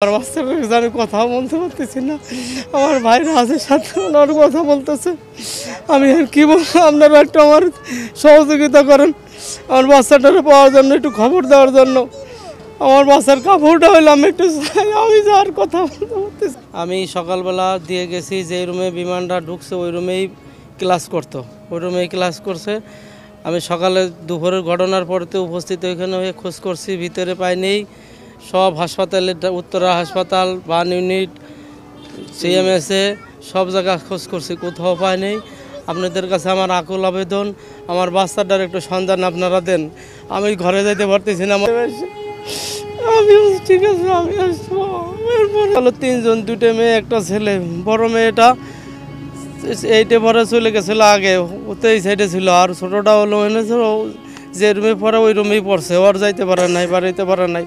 আমার বাচ্চার আমি কথা বলতে পারতেছি না। আমার ভাইরা আছে সাথে, ওনার কথা বলতেছে। আমি আর কি বলবো, আপনারা একটু আমার সহযোগিতা করেন আমার বাচ্চাটারে পাওয়ার জন্য, একটু খবর দেওয়ার জন্য। আমার বাচ্চার কাপড়টা হইলাম একটু চাই, আমি যার কথা বলতে পারতেছি। আমি সকালবেলা দিয়ে গেছি, যে রুমে বিমানটা ঢুকছে ওই রুমেই ক্লাস করতো, ওই রুমেই ক্লাস করছে। আমি সকালে দুপুরের ঘটনার পরেতে উপস্থিত ওইখানে হয়ে খোঁজ করছি, ভিতরে পাইনি। সব হাসপাতালে, উত্তরা হাসপাতাল, বার্ন ইউনিট, সিএমএসে সব জায়গায় খোঁজ করছি, কোথাও পাইনি। আপনাদের কাছে আমার আকুল আবেদন, আমার বাচ্চাটার একটু সন্ধান আপনারা দেন। আমি ঘরে যেতে পারতেছি না। আমি ঠিক আছে, আমি আসবো। হলো তিনজন, দুটো মেয়ে একটা ছেলে। বড় মেয়েটা 8-এ পরে চলে গেছিলো আগে, ওতে এই সাইডে ছিল। আর ছোটোটা হলো এনেছে, যে রুমে পড়ে ওই রুমেই পড়ছে, ওর যাইতে পারে নাই, বাড়িতে পারে নাই।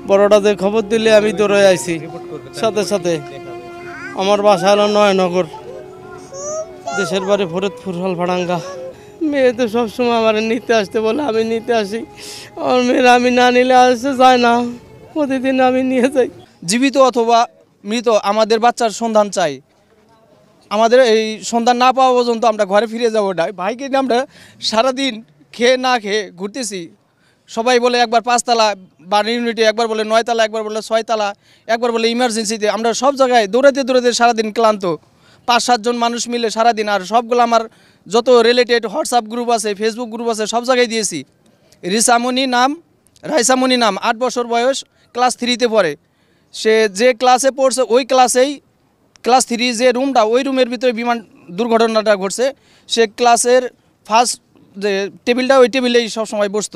বড়টা যে খবর দিলে আমি দৌড়ে আইছি সাথে সাথে। আমার বাসা হলো নয়নগর, দেশের বাড়ি ফরিদপুর হলফাডাঙ্গা। মেয়ে তো সবসময় আমার নিতে আসতে বলে, আমি নিতে আসি। আমার মেয়েরা আমি না নিলে আসতে যায় না, প্রতিদিন আমি নিয়ে যাই। জীবিত অথবা মৃত আমাদের বাচ্চার সন্ধান চাই। আমাদের এই সন্ধান না পাওয়া পর্যন্ত আমরা ঘরে ফিরে যাবো না। ভাইকে নিয়ে আমরা সারাদিন খেয়ে না খেয়ে ঘুরতেছি। সবাই বলে একবার 5 তলা বার্ন ইউনিটে, একবার বলে 9 তলা, একবার বলে 6 তলা, একবার বলে ইমার্জেন্সিতে। আমরা সব জায়গায় দৌড়াতে দৌড়াতে সারাদিন ক্লান্ত। 5-7 জন মানুষ মিলে সারাদিন। আর সবগুলো আমার যত রিলেটেড হোয়াটসঅ্যাপ গ্রুপ আছে, ফেসবুক গ্রুপ আছে, সব জায়গায় দিয়েছি। রাইসামণি নাম 8 বছর বয়স, ক্লাস 3-তে পড়ে। সে যে ক্লাসে পড়ছে ওই ক্লাসেই, ক্লাস 3 যে রুমটা, ওই রুমের ভিতরে বিমান দুর্ঘটনাটা ঘটছে। সে ক্লাসের ফার্স্ট যে টেবিলটা, ওই টেবিলেই সবসময় বসতো।